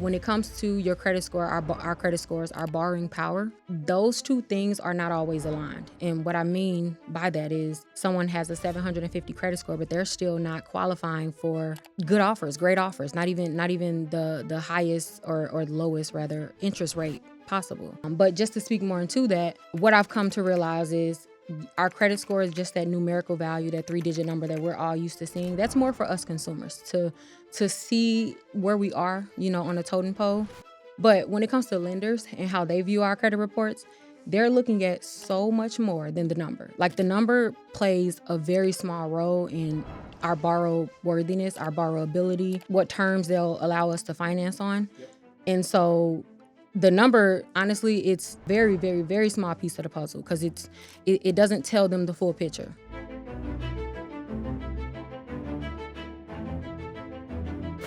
when it comes to your credit score, our credit scores, our borrowing power, those two things are not always aligned. And what I mean by that is someone has a 750 credit score, but they're still not qualifying for good offers, great offers, not even the highest or lowest rather interest rate possible. But just to speak more into that, what I've come to realize is our credit score is just that numerical value, that 3-digit number that we're all used to seeing. That's more for us consumers to see where we are, on a totem pole. But when it comes to lenders and how they view our credit reports, they're looking at so much more than the number. Like, the number plays a very small role in our borrow worthiness, our borrowability, what terms they'll allow us to finance on. And so the number, honestly, it's very, very, very small piece of the puzzle because it doesn't tell them the full picture.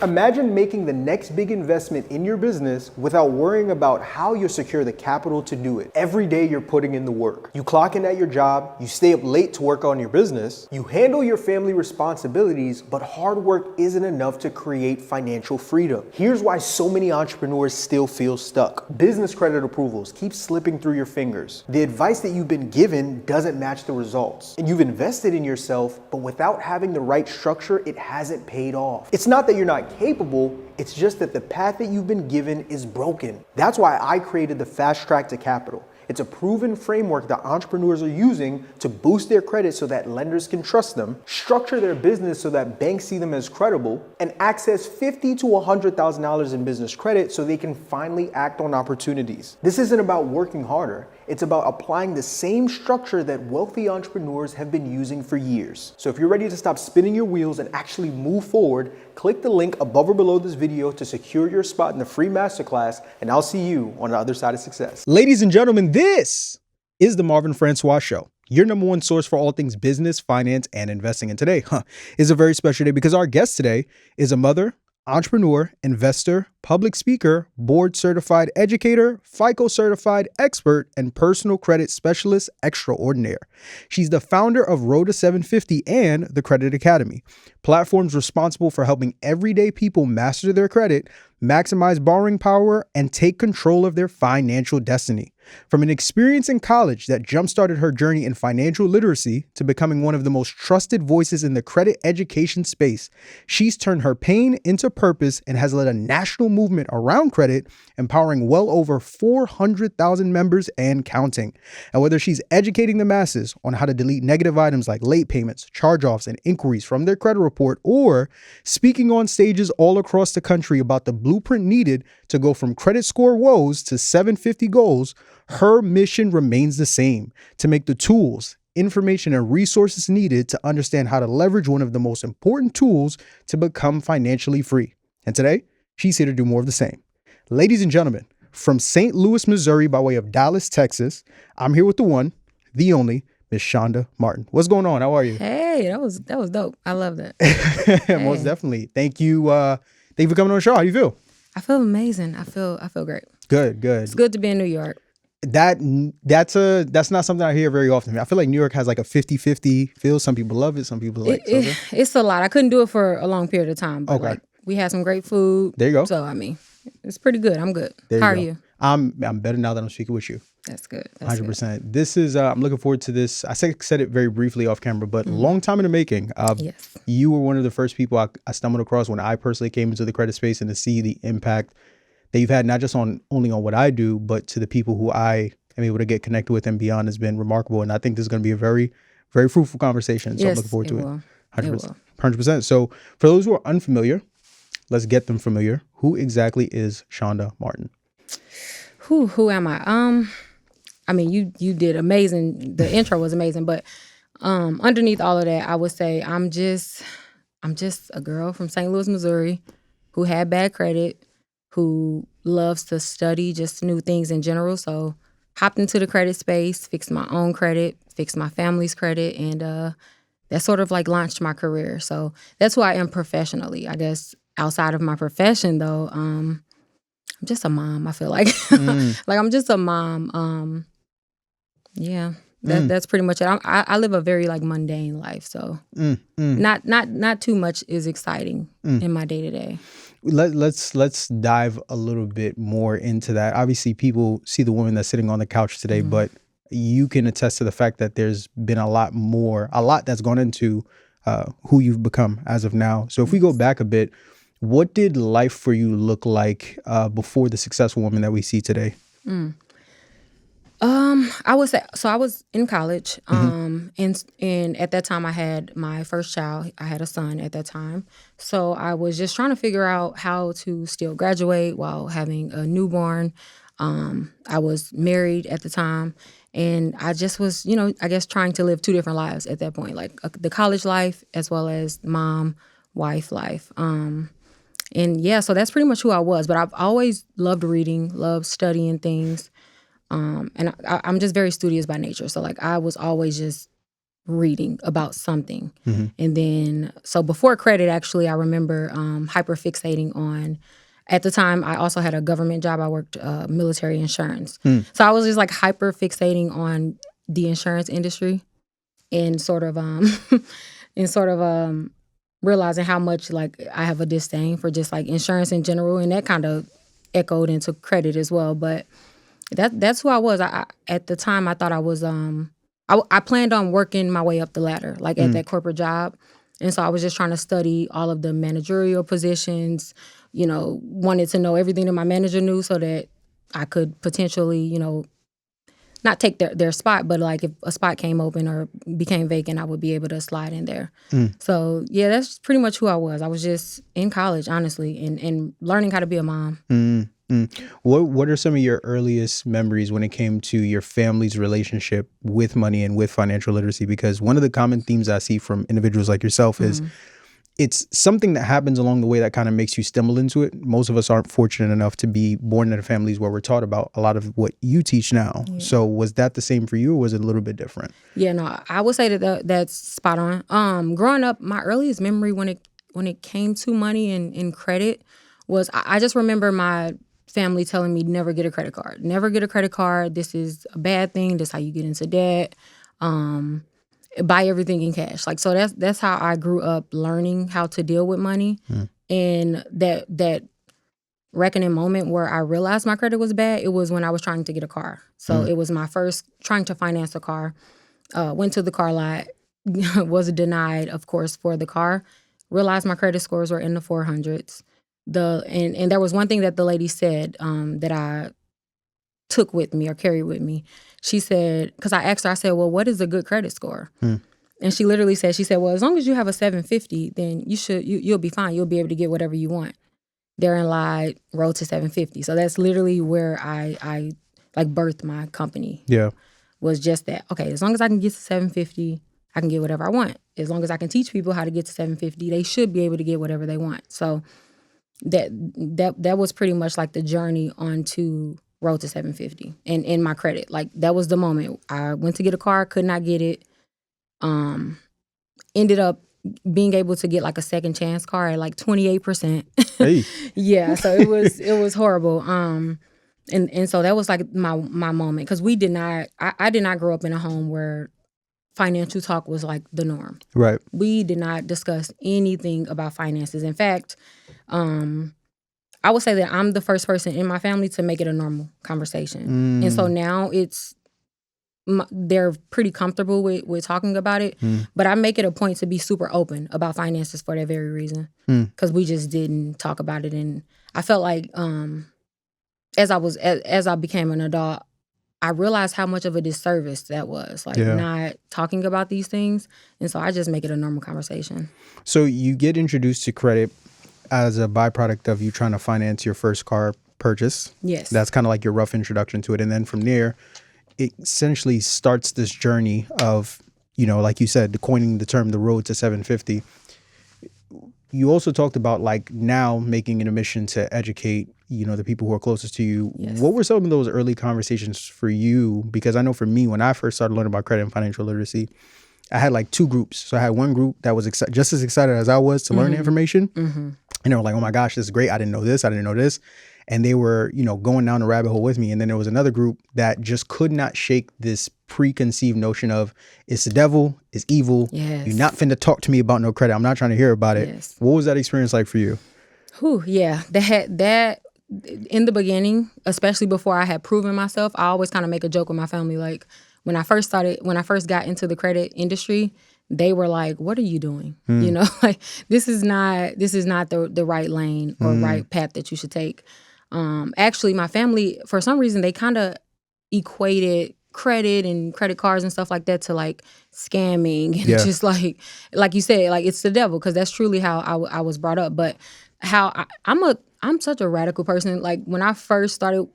Imagine making the next big investment in your business without worrying about how you'll secure the capital to do it. Every day you're putting in the work. You clock in at your job, you stay up late to work on your business, you handle your family responsibilities, but hard work isn't enough to create financial freedom. Here's why so many entrepreneurs still feel stuck. Business credit approvals keep slipping through your fingers. The advice that you've been given doesn't match the results. And you've invested in yourself, but without having the right structure, it hasn't paid off. It's not that you're not capable, it's just that the path that you've been given is broken. That's why I created the Fast Track to Capital. It's a proven framework that entrepreneurs are using to boost their credit so that lenders can trust them, structure their business so that banks see them as credible, and access $50,000 to $100,000 in business credit so they can finally act on opportunities. This isn't about working harder. It's about applying the same structure that wealthy entrepreneurs have been using for years. So if you're ready to stop spinning your wheels and actually move forward, click the link above or below this video to secure your spot in the free masterclass, and I'll see you on the other side of success. Ladies and gentlemen, this is the Marvin Francois Show, your number one source for all things business, finance, and investing. And today is a very special day because our guest today is a mother, entrepreneur, investor, public speaker, board certified educator, FICO certified expert, and personal credit specialist extraordinaire. She's the founder of Road to 750 and the Credit Academy, platforms responsible for helping everyday people master their credit, maximize borrowing power, and take control of their financial destiny. From an experience in college that jump-started her journey in financial literacy to becoming one of the most trusted voices in the credit education space, she's turned her pain into purpose and has led a national movement around credit, empowering well over 400,000 members and counting. And whether she's educating the masses on how to delete negative items like late payments, charge-offs, and inquiries from their credit report, or speaking on stages all across the country about the blueprint needed to go from credit score woes to 750 goals, her mission remains the same: to make the tools, information, and resources needed to understand how to leverage one of the most important tools to become financially free. And today, she's here to do more of the same. Ladies and gentlemen, from St. Louis, Missouri, by way of Dallas, Texas, I'm here with the one, the only, Miss Shonda Martin. What's going on? How are you? Hey, that was dope. I love that. Most definitely. Thank you. Thank you for coming on the show. How do you feel? I feel amazing. I feel great. Good. It's good to be in New York. That's not something I hear very often. I feel like New York has like a 50-50 feel. Some people love it. Some people like it. It's a lot. I couldn't do it for a long period of time. But okay. We had some great food. There you go. So, it's pretty good. I'm good. How are you? I'm better now that I'm speaking with you. That's good. 100%. This is, I'm looking forward to this. I said it very briefly off camera, but long time in the making. Yes. You were one of the first people I stumbled across when I personally came into the credit space, and to see the impact that you've had, not just only on what I do, but to the people who I am able to get connected with and beyond, has been remarkable. And I think this is going to be a very, very fruitful conversation. So I'm looking forward to it. 100%. 100%. So for those who are unfamiliar, let's get them familiar. Who exactly is Shonda Martin? Who am I? You did amazing. The intro was amazing, but underneath all of that, I would say I'm just a girl from St. Louis, Missouri, who had bad credit, who loves to study just new things in general. So hopped into the credit space, fixed my own credit, fixed my family's credit, and that sort of like launched my career. So that's who I am professionally. I guess outside of my profession, though, I'm just a mom. I feel like like I'm just a mom. That's pretty much it. I live a very like mundane life, so not too much is exciting in my day to day. Let's dive a little bit more into that. Obviously, people see the woman that's sitting on the couch today, but you can attest to the fact that there's been a lot that's gone into who you've become as of now. So if we go back a bit, what did life for you look like before the successful woman that we see today? I would say so. I was in college, and at that time I had my first child. I had a son at that time, so I was just trying to figure out how to still graduate while having a newborn. I was married at the time, and I just was, I guess trying to live two different lives at that point, like the college life as well as mom, wife life. And yeah, so that's pretty much who I was. But I've always loved reading, loved studying things. And I'm just very studious by nature. So like I was always just reading about something. And then, so before credit, actually, I remember hyper fixating on, at the time, I also had a government job. I worked military insurance. So I was just like hyper fixating on the insurance industry and sort of, realizing how much like I have a disdain for just like insurance in general. And that kind of echoed into credit as well. But that's who I was. I at the time I thought I was I planned on working my way up the ladder, like at that corporate job. And so I was just trying to study all of the managerial positions, wanted to know everything that my manager knew so that I could potentially, not take their spot, but like if a spot came open or became vacant, I would be able to slide in there. So yeah, that's pretty much who I was. I was just in college, honestly, and learning how to be a mom. What are some of your earliest memories when it came to your family's relationship with money and with financial literacy? Because one of the common themes I see from individuals like yourself is it's something that happens along the way that kind of makes you stumble into it. Most of us aren't fortunate enough to be born into families where we're taught about a lot of what you teach now. Yeah. So was that the same for you, or was it a little bit different? Yeah, no, I would say that's spot on. Growing up, my earliest memory when it came to money and credit was I just remember my family telling me never get a credit card. Never get a credit card. This is a bad thing. This is how you get into debt. Buy everything in cash. Like, so that's how I grew up learning how to deal with money. And that reckoning moment where I realized my credit was bad, it was when I was trying to get a car. So it was my first trying to finance a car. Went to the car lot, was denied, of course, for the car. Realized my credit scores were in the 400s. And there was one thing that the lady said that I took with me or carried with me. She said, because I asked her, I said, well, what is a good credit score? And she literally said, well, as long as you have a 750, then you'll be fine. You'll be able to get whatever you want. Therein lied road to 750. So that's literally where I like birthed my company. Yeah. Was just that, okay, as long as I can get to 750, I can get whatever I want. As long as I can teach people how to get to 750, they should be able to get whatever they want. So that was pretty much like the journey onto road to 750 and in my credit. Like that was the moment. I went to get a car, could not get it. Ended up being able to get like a second chance car at like 28%. Hey. Yeah, so it was horrible. And so that was like my moment, because I did not grow up in a home where financial talk was like the norm. Right. We did not discuss anything about finances. In fact, I would say that I'm the first person in my family to make it a normal conversation. And so now they're pretty comfortable with talking about it, but I make it a point to be super open about finances for that very reason, because we just didn't talk about it. And I felt like as I became an adult, I realized how much of a disservice that was, like not talking about these things. And so I just make it a normal conversation. So you get introduced to credit as a byproduct of you trying to finance your first car purchase. Yes. That's kind of like your rough introduction to it. And then from there, it essentially starts this journey of, like you said, coining the term, the road to 750. You also talked about like now making an admission to educate, the people who are closest to you. Yes. What were some of those early conversations for you? Because I know for me, when I first started learning about credit and financial literacy, I had like two groups. So I had one group that was just as excited as I was to learn the information. And they were like, oh my gosh, this is great. I didn't know this. I didn't know this. And they were, going down the rabbit hole with me. And then there was another group that just could not shake this preconceived notion of it's the devil, it's evil. Yes. You're not finna talk to me about no credit. I'm not trying to hear about it. Yes. What was that experience like for you? Yeah, that in the beginning, especially before I had proven myself, I always kind of make a joke with my family. Like when I first got into the credit industry, they were like, "What are you doing?" You know, like this is not the right lane or right path that you should take. Actually, my family, for some reason, they kind of equated credit and credit cards and stuff like that to like scamming and Yeah. just like you said, like it's the devil, because that's truly how I was brought up. But I'm such a radical person. Like when I first started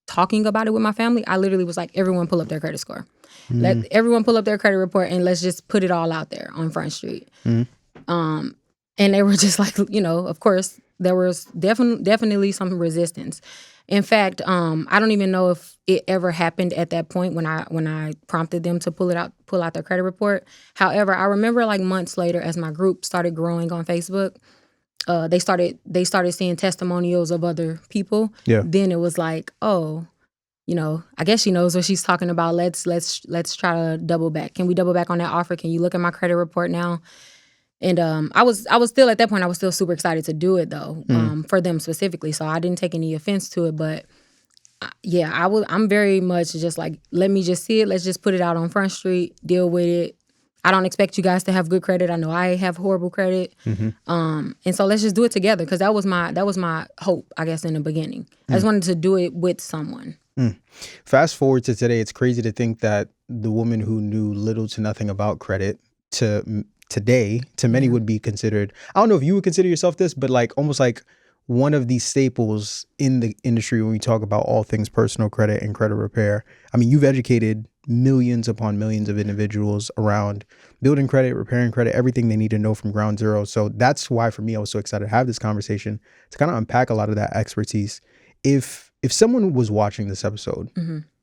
talking about it with my family, I literally was like, everyone pull up their credit score. Let everyone pull up their credit report and let's just put it all out there on Front Street. Um, and they were just like, of course, there was definitely some resistance. In fact, I don't even know if it ever happened at that point when I prompted them to pull out their credit report. However, I remember like months later, as my group started growing on Facebook, they started seeing testimonials of other people. Yeah. Then it was like, oh, I guess she knows what she's talking about. Let's try to double back. Can we double back on that offer? Can you look at my credit report now? And I was still at that point. I was still super excited to do it though, for them specifically. So I didn't take any offense to it. But yeah, I'm very much just like, let me just see it. Let's just put it out on Front Street. Deal with it. I don't expect you guys to have good credit. I know I have horrible credit. And so let's just do it together, because that was my hope, I guess, in the beginning. I just wanted to do it with someone. Fast forward to today, it's crazy to think that the woman who knew little to nothing about credit today, to many would be considered, I don't know if you would consider yourself this, but like almost like one of these staples in the industry when we talk about all things personal credit and credit repair. I mean, you've educated millions upon millions of individuals around building credit, repairing credit, everything they need to know from ground zero. So that's why for me, I was so excited to have this conversation to kind of unpack a lot of that expertise. If someone was watching this episode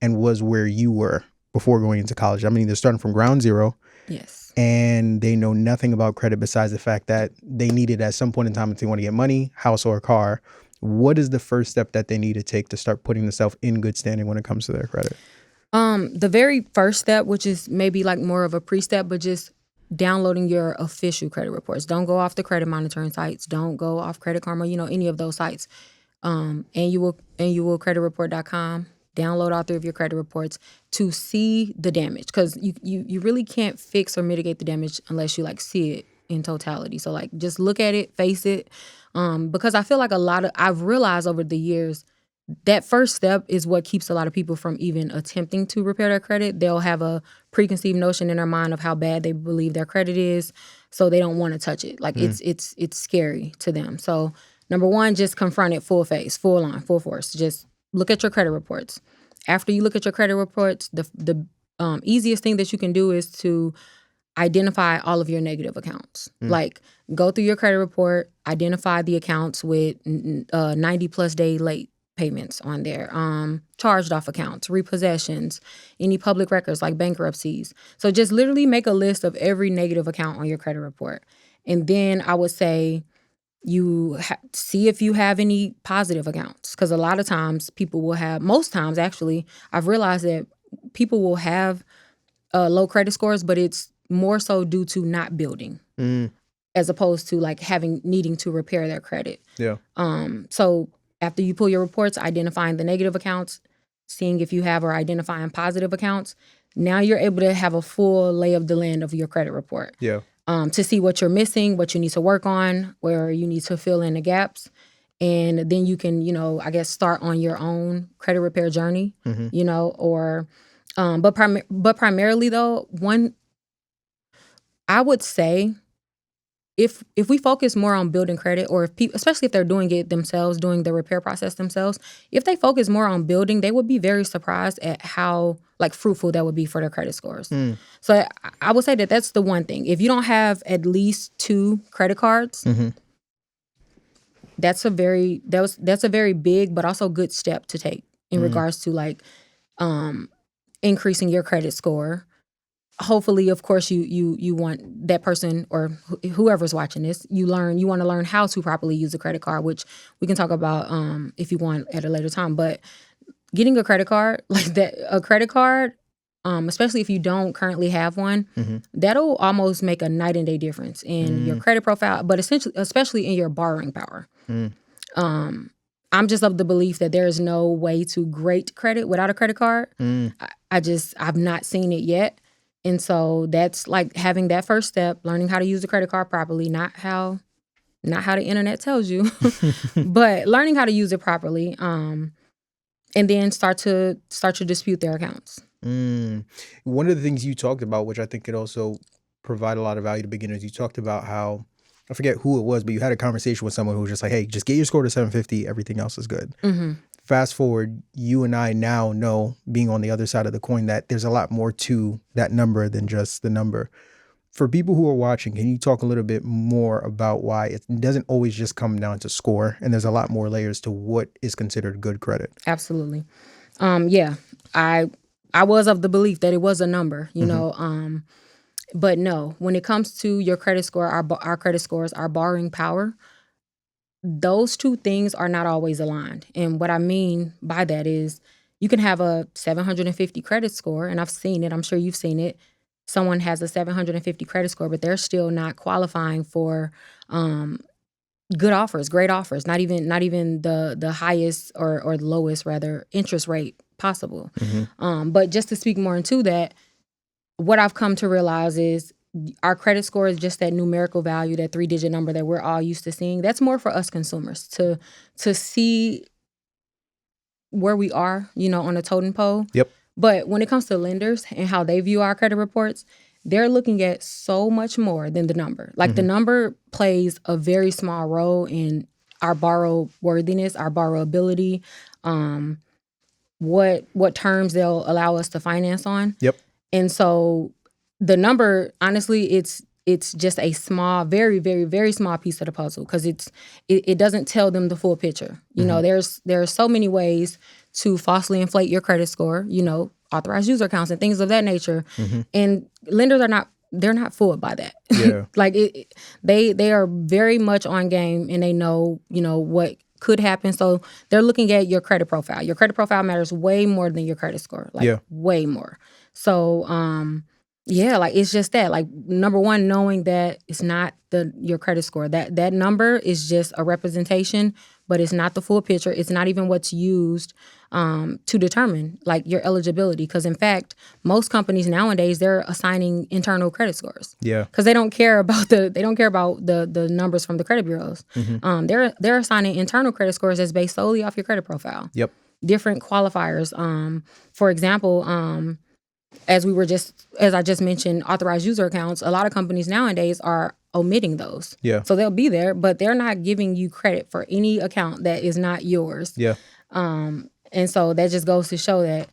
and was where you were before going into college, I mean, they're starting from ground zero. Yes. And they know nothing about credit besides the fact that they need it at some point in time if they want to get money, house, or a car. What is the first step that they need to take to start putting themselves in good standing when it comes to their credit? The very first step, which is maybe like more of a pre-step, but just downloading your official credit reports. Don't go off the credit monitoring sites. Don't go off Credit Karma, any of those sites. Annualcreditreport.com. Download all 3 of your credit reports to see the damage, because you really can't fix or mitigate the damage unless you like see it in totality. So like just look at it, face it, because I feel like I've realized over the years that first step is what keeps a lot of people from even attempting to repair their credit. They'll have a preconceived notion in their mind of how bad they believe their credit is, so they don't want to touch it. Like it's scary to them. So number one, just confront it full face, full on, full force. Just look at your credit reports. After you look at your credit reports, the easiest thing that you can do is to identify all of your negative accounts. Like go through your credit report, identify the accounts with 90 plus day late payments on there, charged off accounts, repossessions, any public records like bankruptcies. So just literally make a list of every negative account on your credit report. And then I would say you see if you have any positive accounts, because a lot of times most times actually, I've realized that people will have low credit scores, but it's more so due to not building as opposed to like needing to repair their credit. Yeah. So after you pull your reports, identifying the negative accounts, seeing if you have, or identifying positive accounts, now you're able to have a full lay of the land of your credit report. Yeah. To see what you're missing, what you need to work on, where you need to fill in the gaps. And then you can, I guess start on your own credit repair journey, but primarily though, I would say if we focus more on building credit, or if people, especially if they're doing it themselves, doing the repair process themselves, if they focus more on building, they would be very surprised at how like fruitful that would be for their credit scores. So I would say that that's the one thing. If you don't have at least 2 credit cards, that's a very big but also good step to take in regards to like increasing your credit score. Hopefully, of course, you want that person or whoever's watching this, you want to learn how to properly use a credit card, which we can talk about if you want at a later time. But getting a credit card, especially if you don't currently have one, that'll almost make a night and day difference in your credit profile, but especially in your borrowing power. I'm just of the belief that there is no way to grade credit without a credit card. I've not seen it yet. And so that's like having that first step, learning how to use the credit card properly, not how the internet tells you, but learning how to use it properly. And then start to dispute their accounts. One of the things you talked about, which I think could also provide a lot of value to beginners, you talked about how, I forget who it was, but you had a conversation with someone who was just like, hey, just get your score to 750. Everything else is good. Fast forward, you and I now know, being on the other side of the coin, that there's a lot more to that number than just the number. For people who are watching, can you talk a little bit more about why it doesn't always just come down to score, and there's a lot more layers to what is considered good credit? Absolutely. Yeah, I was of the belief that it was a number, you know, but no, when it comes to your credit score, our credit scores, our borrowing power, those two things are not always aligned. And what I mean by that is you can have a 750 credit score, and I've seen it, I'm sure you've seen it. Someone has a 750 credit score, but they're still not qualifying for good offers, great offers, not even the highest or lowest rather interest rate possible. But just to speak more into that, what I've come to realize is our credit score is just that numerical value, that 3-digit number that we're all used to seeing. That's more for us consumers to see where we are, you know, on a totem pole. Yep. But when it comes to lenders and how they view our credit reports, they're looking at so much more than the number. Like the number plays a very small role in our borrow worthiness, our borrowability, what terms they'll allow us to finance on. Yep. And so the number, honestly, it's just a small, very, very, very small piece of the puzzle because it doesn't tell them the full picture. You know, there are so many ways to falsely inflate your credit score, you know, authorized user accounts and things of that nature. And lenders they're not fooled by that. Yeah. Like they are very much on game and they know, you know, what could happen. So they're looking at your credit profile. Your credit profile matters way more than your credit score. Like way more. So yeah, like it's just that. Like number one, knowing that it's not your credit score. That number is just a representation, but it's not the full picture. It's not even what's used to determine like your eligibility. Because in fact, most companies nowadays they're assigning internal credit scores. Yeah. Because they don't care about the numbers from the credit bureaus. They're assigning internal credit scores that's based solely off your credit profile. Yep. Different qualifiers. For example, as I just mentioned, authorized user accounts, a lot of companies nowadays are omitting those. Yeah. So they'll be there, but they're not giving you credit for any account that is not yours. Yeah. And so that just goes to show that,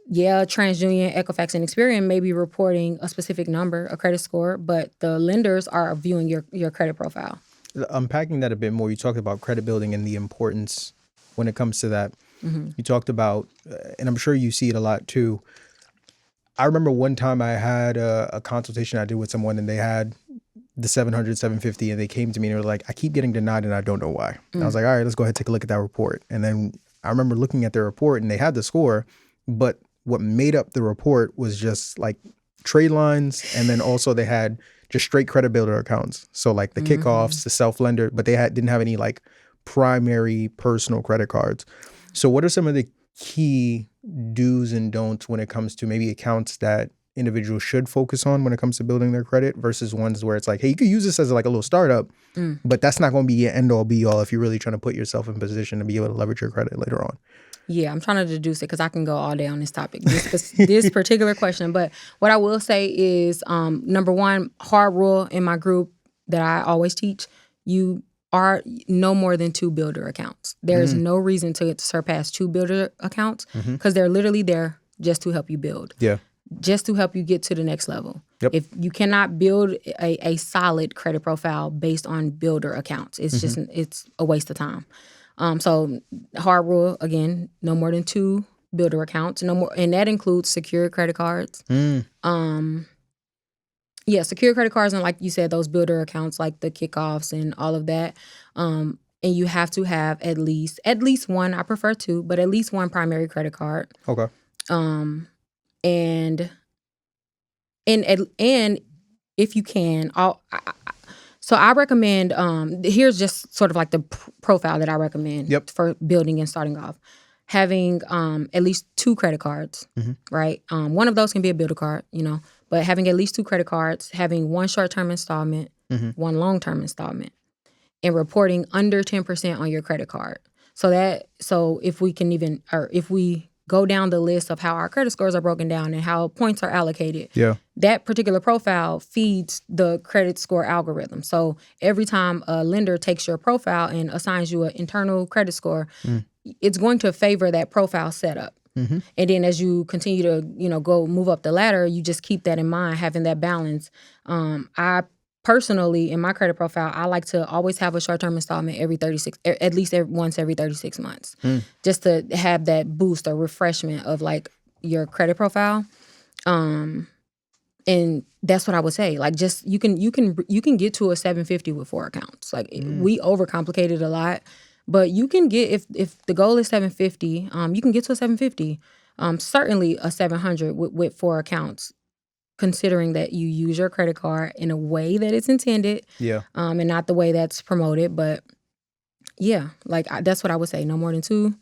yeah, TransUnion, Equifax, and Experian may be reporting a specific number, a credit score, but the lenders are viewing your credit profile. Unpacking that a bit more, you talked about credit building and the importance when it comes to that. You talked about, and I'm sure you see it a lot too, I remember one time I had a consultation I did with someone and they had the 700, 750 and they came to me and they were like, I keep getting denied and I don't know why. And I was like, all right, let's go ahead and take a look at that report. And then I remember looking at their report and they had the score, but what made up the report was just like trade lines. And then also they had just straight credit builder accounts. So like the kickoffs, the self-lender, but they didn't have any like primary personal credit cards. So what are some of the key do's and don'ts when it comes to maybe accounts that individuals should focus on when it comes to building their credit versus ones where it's like, hey, you could use this as like a little startup, but that's not going to be your end all be all if you're really trying to put yourself in position to be able to leverage your credit later on? Yeah, I'm trying to deduce it because I can go all day on this topic, this particular question. But what I will say is, number one, hard rule in my group that I always teach, you are no more than 2 builder accounts. There is no reason to surpass 2 builder accounts because they're literally there just to help you build. Yeah. Just to help you get to the next level. Yep. If you cannot build a solid credit profile based on builder accounts, it's just it's a waste of time. So hard rule again, no more than 2 builder accounts, no more, and that includes secured credit cards. Yeah, secured credit cards and like you said, those builder accounts like the kickoffs and all of that. And you have to have at least one. I prefer 2, but at least 1 primary credit card. Okay. And if you can, So I recommend, here's just sort of like the profile that I recommend Yep. for building and starting off. Having at least 2 credit cards, right? One of those can be a builder card, but having at least 2 credit cards, having 1 short-term installment, 1 long-term installment, and reporting under 10% on your credit card. So if we can even, or if we go down the list of how our credit scores are broken down and how points are allocated, that particular profile feeds the credit score algorithm. So every time a lender takes your profile and assigns you an internal credit score, it's going to favor that profile setup. And then as you continue to, go move up the ladder, you just keep that in mind, having that balance. I personally, in my credit profile, I like to always have a short-term installment at least once every 36 months, just to have that boost or refreshment of like your credit profile. And that's what I would say. Like, just you can get to a 750 with 4 accounts. Like we overcomplicate it a lot, but you can get, if the goal is 750, you can get to a 750. Certainly a 700 with 4 accounts, considering that you use your credit card in a way that it's intended, and not the way that's promoted. But yeah, like that's what I would say. No more than 2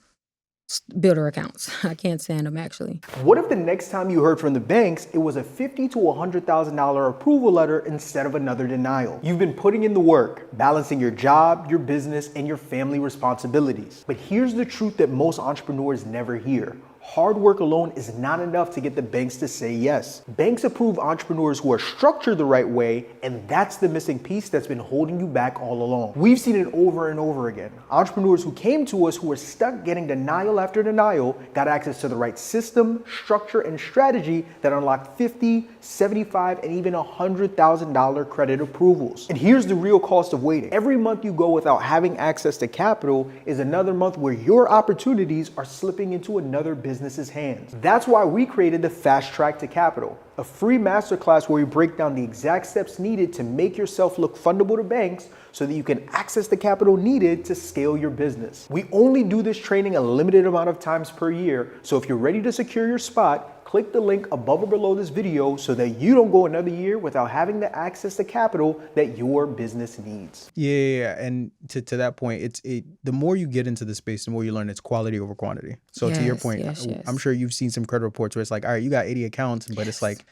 builder accounts. I can't stand them, actually. What if the next time you heard from the banks, it was a $50,000 to $100,000 approval letter instead of another denial? You've been putting in the work, balancing your job, your business, and your family responsibilities. But here's the truth that most entrepreneurs never hear. Hard work alone is not enough to get the banks to say yes. Banks approve entrepreneurs who are structured the right way, and that's the missing piece that's been holding you back all along. We've seen it over and over again. Entrepreneurs who came to us who were stuck getting denial after denial got access to the right system, structure, and strategy that unlocked $50,000, $75,000, and even $100,000 credit approvals. And here's the real cost of waiting. Every month you go without having access to capital is another month where your opportunities are slipping into another business's hands. That's why we created the Fast Track to Capital, a free masterclass where we break down the exact steps needed to make yourself look fundable to banks so that you can access the capital needed to scale your business. We only do this training a limited amount of times per year, so if you're ready to secure your spot, click the link above or below this video so that you don't go another year without having the access to capital that your business needs. Yeah. And to that point, the more you get into the space, the more you learn it's quality over quantity. So to your point, yes. I'm sure you've seen some credit reports where it's like, all right, you got 80 accounts, but it's like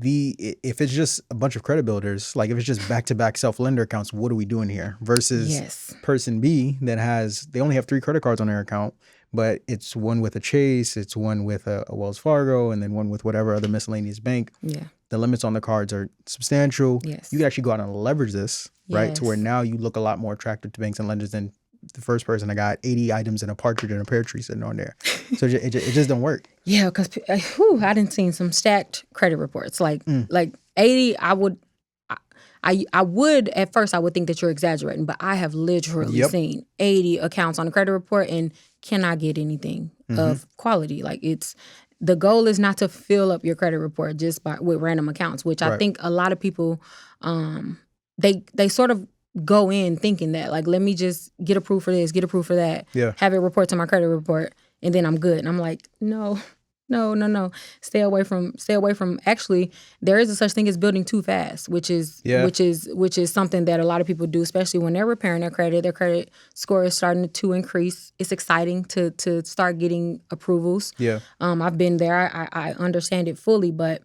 if it's just a bunch of credit builders, like if it's just back-to-back self-lender accounts, what are we doing here? Versus person B that they only have 3 credit cards on their account, but it's one with a Chase, it's one with a Wells Fargo, and then one with whatever other miscellaneous bank. The limits on the cards are substantial. You can actually go out and leverage this, right? To where now you look a lot more attractive to banks and lenders than the first person that got 80 items and a partridge and a pear tree sitting on there. So it just don't work. Yeah, because I didn't see some stacked credit reports. Like 80, I would at first I would think that you're exaggerating, but I have literally seen 80 accounts on a credit report and cannot get anything of quality. Like the goal is not to fill up your credit report just with random accounts, which I think a lot of people they sort of go in thinking that, like, let me just get approved for this, get approved for that, have it report to my credit report, and then I'm good. And I'm like, no. Stay away from. Actually, there is a such thing as building too fast, which is something that a lot of people do, especially when they're repairing their credit. Their credit score is starting to increase. It's exciting to start getting approvals. I've been there. I understand it fully, but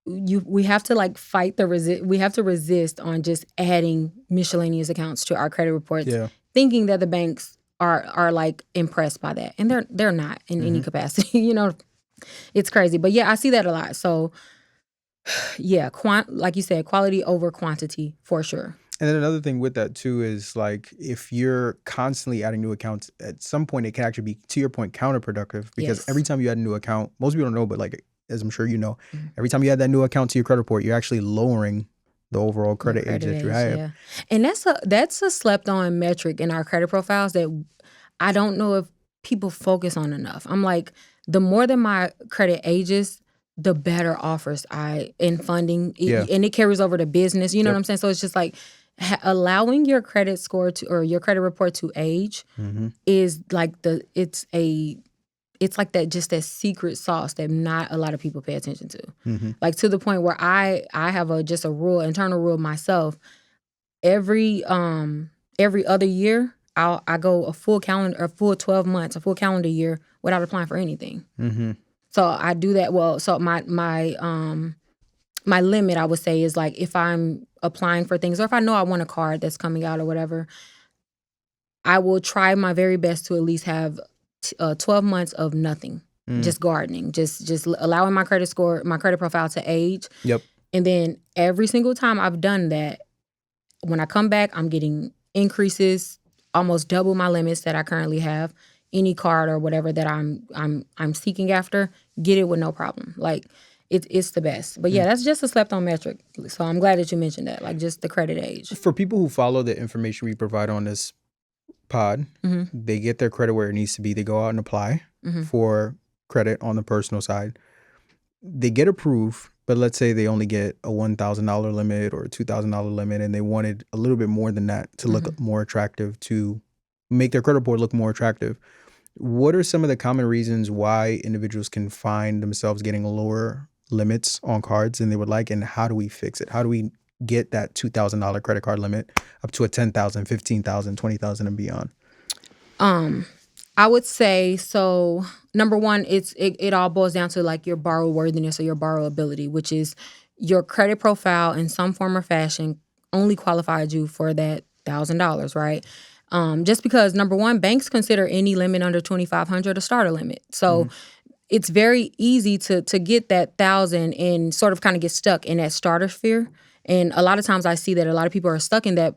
we have to like fight we have to resist on just adding miscellaneous accounts to our credit reports, thinking that the banks are like impressed by that, and they're not in any capacity. It's crazy, but I see that a lot. So like you said, quality over quantity for sure. And then another thing with that too is, like, if you're constantly adding new accounts, at some point it can actually be, to your point, counterproductive, because every time you add a new account, most people don't know, but like, as I'm sure you know, every time you add that new account to your credit report, you're actually lowering the overall credit age that you have. And that's a slept on metric in our credit profiles that I don't know if people focus on enough. I'm like, the more that my credit ages, the better offers in funding, and it carries over to business. You know what I'm saying? So it's just like allowing your credit score or your credit report to age is like it's a it's like that, just that secret sauce that not a lot of people pay attention to. Like to the point where I have just a rule, internal rule myself. Every other year, I go a full 12 months, a full calendar year without applying for anything. So I do that. Well, so my limit, I would say, is like if I'm applying for things or if I know I want a card that's coming out or whatever, I will try my very best to at least have 12 months of nothing, just gardening, just allowing my credit profile to age. Yep. And then every single time I've done that, when I come back, I'm getting increases, almost double my limits that I currently have. Any card or whatever that I'm seeking after, get it with no problem. Like it's the best. But yeah, that's just a slept on metric. So I'm glad that you mentioned that, like just the credit age. For people who follow the information we provide on this pod, they get their credit where it needs to be. They go out and apply for credit on the personal side. They get approved, but let's say they only get a $1,000 limit or a $2,000 limit, and they wanted a little bit more than that to look more attractive, to make their credit report look more attractive. What are some of the common reasons why individuals can find themselves getting lower limits on cards than they would like, and how do we fix it? How do we get that $2,000 credit card limit up to a $10,000, $15,000, $20,000 and beyond? I would say, so number one, it all boils down to like your borrow worthiness or your borrowability, which is your credit profile in some form or fashion only qualified you for that $1,000, right? Just because, number one, banks consider any limit under $2,500 a starter limit. So it's very easy to get that 1,000 and sort of kind of get stuck in that starter sphere. And a lot of times I see that a lot of people are stuck in that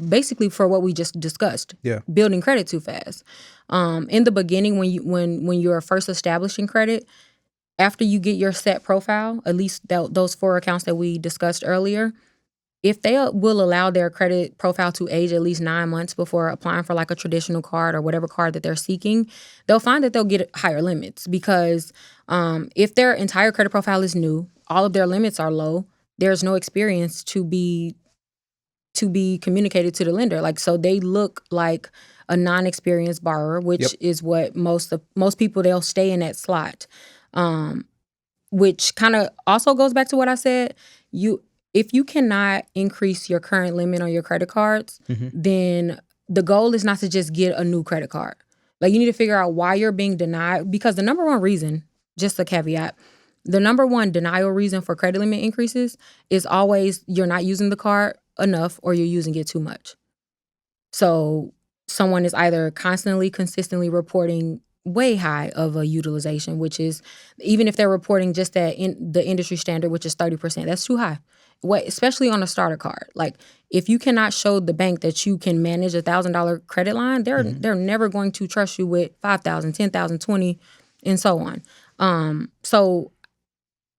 basically for what we just discussed, building credit too fast. In the beginning, when you're first establishing credit, after you get your set profile, at least those 4 accounts that we discussed earlier, if they will allow their credit profile to age at least 9 months before applying for like a traditional card or whatever card that they're seeking, they'll find that they'll get higher limits because if their entire credit profile is new, all of their limits are low, there's no experience to be communicated to the lender. Like, so they look like a non-experienced borrower, which is what most people, they'll stay in that slot. Which kind of also goes back to what I said. If you cannot increase your current limit on your credit cards, then the goal is not to just get a new credit card. Like, you need to figure out why you're being denied, because the number one reason, just a caveat, the number one denial reason for credit limit increases is always you're not using the card enough or you're using it too much. So someone is either consistently reporting way high of a utilization, which is, even if they're reporting just that in the industry standard, which is 30%, that's too high. Especially on a starter card. Like, if you cannot show the bank that you can manage $1,000 credit line, they're never going to trust you with $5,000, $10,000, $20,000, and so on. So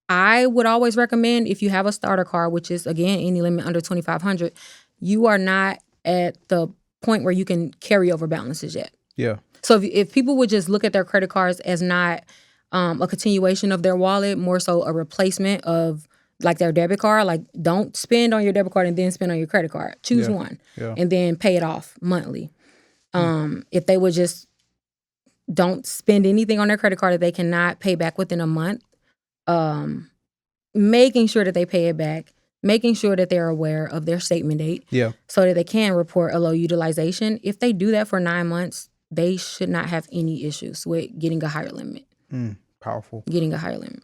I would always recommend, if you have a starter card, which is, again, any limit under $2,500, you are not at the point where you can carry over balances yet. Yeah. So if people would just look at their credit cards as not a continuation of their wallet, more so a replacement of like their debit card, like don't spend on your debit card and then spend on your credit card. Choose one and then pay it off monthly. If they would just don't spend anything on their credit card that they cannot pay back within a month, making sure that they pay it back, making sure that they're aware of their statement date so that they can report a low utilization. If they do that for 9 months, they should not have any issues with getting a higher limit. Powerful. Getting a higher limit.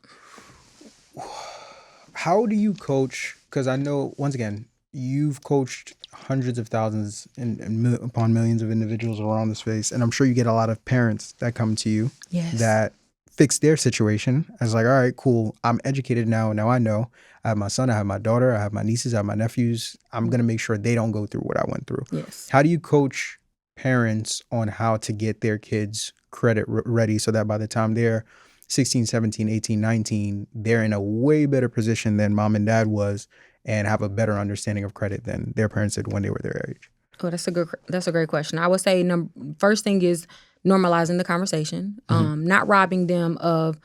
How do you coach? Because I know, once again, you've coached hundreds of thousands upon millions of individuals around the space. And I'm sure you get a lot of parents that come to you that fix their situation as like, all right, cool. I'm educated now. Now I know. I have my son, I have my daughter, I have my nieces, I have my nephews. I'm going to make sure they don't go through what I went through. Yes. How do you coach parents on how to get their kids credit ready so that by the time they're 16, 17, 18, 19, they're in a way better position than mom and dad was and have a better understanding of credit than their parents did when they were their age? Oh, that's a great question. I would say first thing is normalizing the conversation, not robbing them of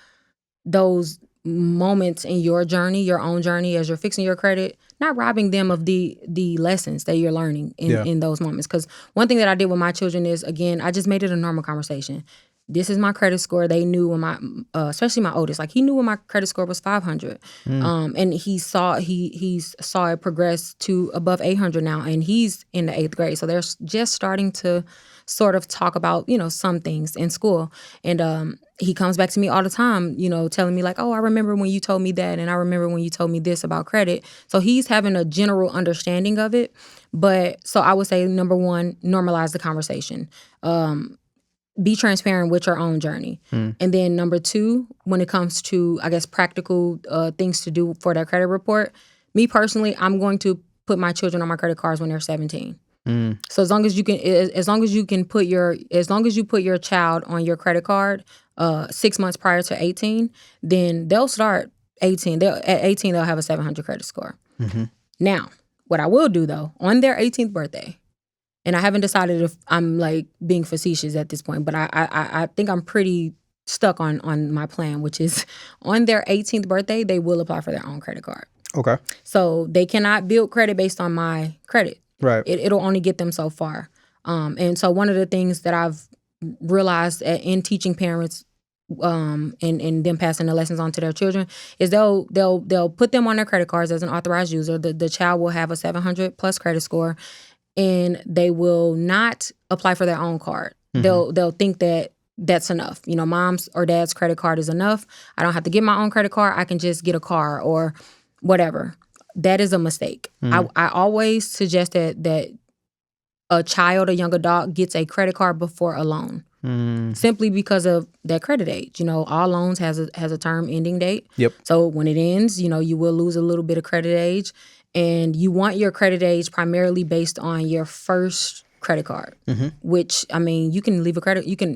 those moments in your journey, your own journey as you're fixing your credit, not robbing them of the lessons that you're learning in those moments. Because one thing that I did with my children is, again, I just made it a normal conversation. this is my credit score. They knew when my, especially my oldest, like he knew when my credit score was 500, and he saw it progress to above 800 now, and he's in the 8th grade. So they're just starting to sort of talk about some things in school, and he comes back to me all the time, telling me like, oh, I remember when you told me that, and I remember when you told me this about credit. So he's having a general understanding of it. But so I would say, number one, normalize the conversation. Be transparent with your own journey. And then number two, when it comes to, I guess, practical things to do for that credit report, me personally, I'm going to put my children on my credit cards when they're 17. So as long as you put your child on your credit card 6 months prior to 18, then they'll start 18. At 18, they'll have a 700 credit score. Now, what I will do though, on their 18th birthday, and I haven't decided if I'm like being facetious at this point, but I think I'm pretty stuck on my plan, which is on their 18th birthday, they will apply for their own credit card. Okay. So they cannot build credit based on my credit. Right. It'll only get them so far. And so one of the things that I've realized in teaching parents and them passing the lessons on to their children is they'll put them on their credit cards as an authorized user. The child will have a 700 plus credit score, and they will not apply for their own card. They'll think that that's enough. Mom's or dad's credit card is enough. I don't have to get my own credit card. I can just get a car or whatever. That is a mistake. I always suggest that a child, a young adult, gets a credit card before a loan. Simply because of their credit age. All loans has a term ending date. Yep. So when it ends, you will lose a little bit of credit age. And you want your credit age primarily based on your first credit card, which, I mean, you can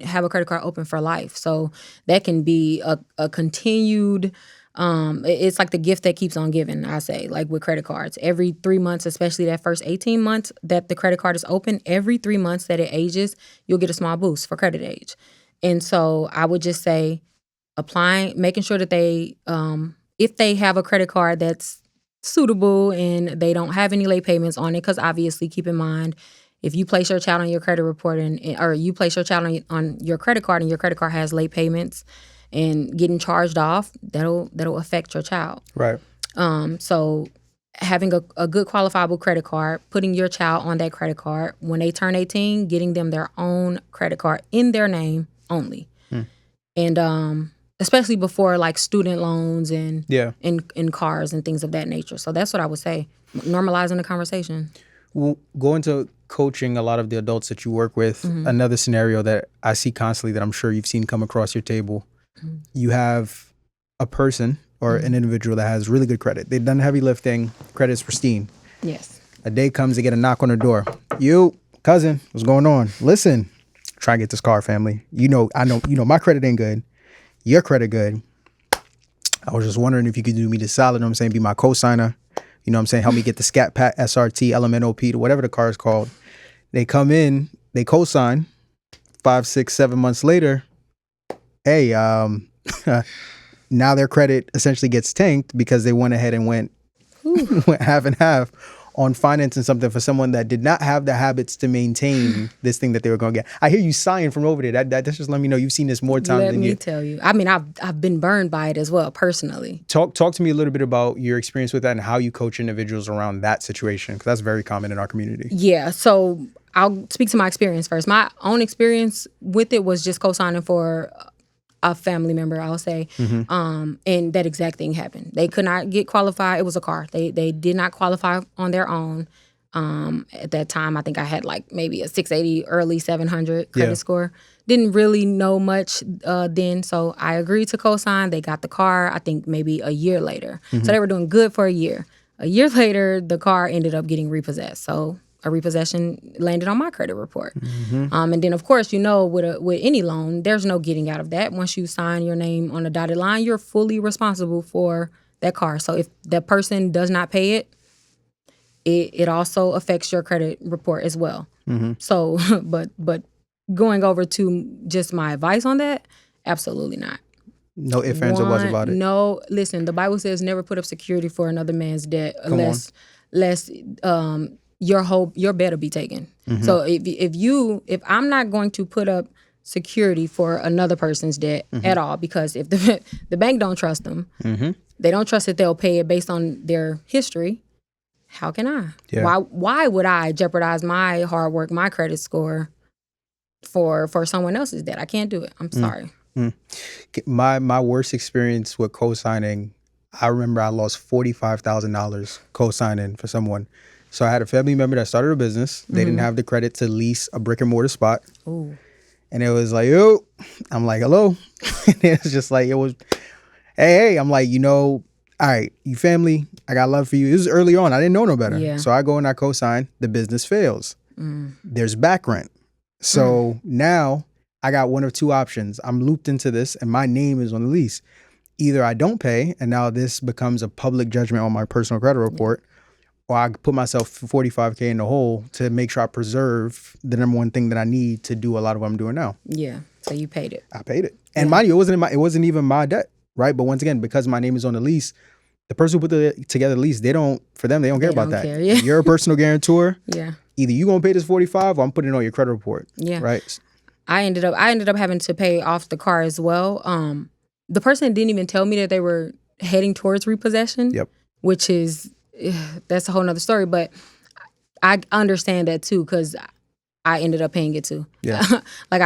have a credit card open for life. So that can be a continued, it's like the gift that keeps on giving, I say, like with credit cards. Every 3 months, especially that first 18 months that the credit card is open, every 3 months that it ages, you'll get a small boost for credit age. And so I would just say making sure that they, if they have a credit card that's suitable and they don't have any late payments on it, because obviously keep in mind, if you place your child on your credit report or you place your child on your credit card and your credit card has late payments and getting charged off, that'll affect your child. Right. So having a good qualifiable credit card, putting your child on that credit card, when they turn 18, getting them their own credit card in their name only. And especially before like student loans and in cars and things of that nature. So that's what I would say. Normalizing the conversation. Well, going to coaching a lot of the adults that you work with, another scenario that I see constantly that I'm sure you've seen come across your table, you have a person or an individual that has really good credit. They've done heavy lifting, credit's pristine. Yes. A day comes, they get a knock on the door. You, cousin, what's going on? Listen, try and get this car, family. I know, my credit ain't good. Your credit good. I was just wondering if you could do me the solid, be my co-signer. Help me get the Scat Pat, SRT, LMNOP, to whatever the car is called. They come in, they co-sign. 5, 6, 7 months later, hey, now their credit essentially gets tanked because they went ahead and went half and half on financing something for someone that did not have the habits to maintain this thing that they were going to get. I hear you sighing from over there. That's just let me know you've seen this more times than you. Let me tell you. I mean, I've been burned by it as well, personally. Talk to me a little bit about your experience with that and how you coach individuals around that situation, because that's very common in our community. Yeah. So I'll speak to my experience first. My own experience with it was just co-signing for a family member, I'll say. And that exact thing happened. They could not get qualified. It was a car. They did not qualify on their own. At that time, I think I had like maybe a 680, early 700 credit score. Didn't really know much then, so I agreed to co-sign. They got the car, I think maybe a year later. So they were doing good for a year. A year later, the car ended up getting repossessed. So a repossession landed on my credit report. And then, of course, with any loan, there's no getting out of that. Once you sign your name on a dotted line, you're fully responsible for that car. So if that person does not pay it, it also affects your credit report as well. So, but going over to just my advice on that, absolutely not. No ifs, ands, or buts about it. No, listen, the Bible says never put up security for another man's debt unless your bet will be taken. So if I'm not going to put up security for another person's debt at all, because if the bank don't trust them, they don't trust that they'll pay it based on their history. How can I? Yeah. Why would I jeopardize my hard work, my credit score for someone else's debt? I can't do it. I'm sorry. My worst experience with co-signing, I remember I lost $45,000 co-signing for someone. So I had a family member that started a business. They didn't have the credit to lease a brick and mortar spot. Ooh. And it was like, yo, I'm like, hello. And it was just like, it was, hey, I'm like, all right, you family, I got love for you. It was early on. I didn't know no better. Yeah. So I go and I co-sign. The business fails. There's back rent. So now I got one of two options. I'm looped into this and my name is on the lease. Either I don't pay and now this becomes a public judgment on my personal credit report, or I put myself $45K in the hole to make sure I preserve the number one thing that I need to do a lot of what I'm doing now. Yeah. So you paid it. I paid it. And mind you, it wasn't even my debt, right? But once again, because my name is on the lease, the person who put together the lease, they don't care about that. Care, yeah. You're a personal guarantor. Yeah. Either you gonna pay this 45 or I'm putting it on your credit report. Yeah. Right. I ended up having to pay off the car as well. The person didn't even tell me that they were heading towards repossession. Yep. Which is, that's a whole nother story. But I understand that too, because I ended up paying it too. Yeah. Like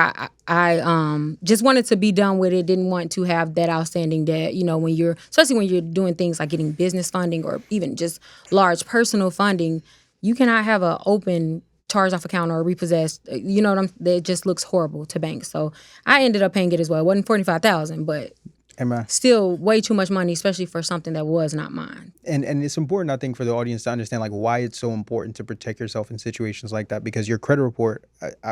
I just wanted to be done with it. Didn't want to have that outstanding debt. Especially when you're doing things like getting business funding or even just large personal funding, you cannot have an open charge off account or repossessed. You know what it just looks horrible to banks. So I ended up paying it as well. It wasn't $45,000, but still way too much money, especially for something that was not mine. And it's important, I think, for the audience to understand like why it's so important to protect yourself in situations like that, because your credit report,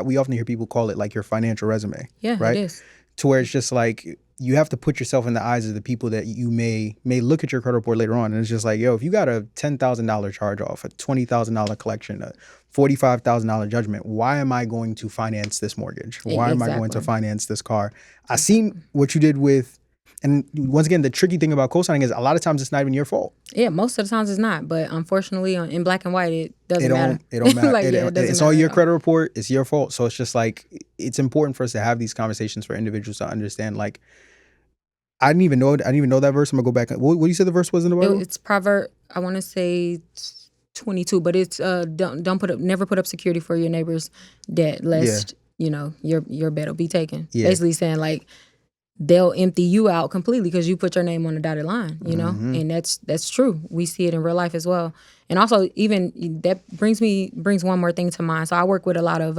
we often hear people call it like your financial resume. Yeah, right? It is. To where it's just like you have to put yourself in the eyes of the people that you may look at your credit report later on, and it's just like, yo, if you got a $10,000 charge off, a $20,000 collection, a $45,000 judgment, why am I going to finance this mortgage? Why am I going to finance this car? I seen what you did with. And once again, the tricky thing about co-signing is a lot of times it's not even your fault. Yeah, most of the times it's not. But unfortunately, in black and white, it doesn't matter. It don't matter. Like, it's on your credit report. It's your fault. So it's just like, it's important for us to have these conversations for individuals to understand. Like, I didn't even know that verse. I'm gonna go back. What you said the verse was in the Bible? It's Proverb. I want to say 22, but it's never put up security for your neighbor's debt, lest your bet will be taken. Yeah. Basically saying like, they'll empty you out completely because you put your name on the dotted line, and that's true. We see it in real life as well. And also, even that brings one more thing to mind. So I work with a lot of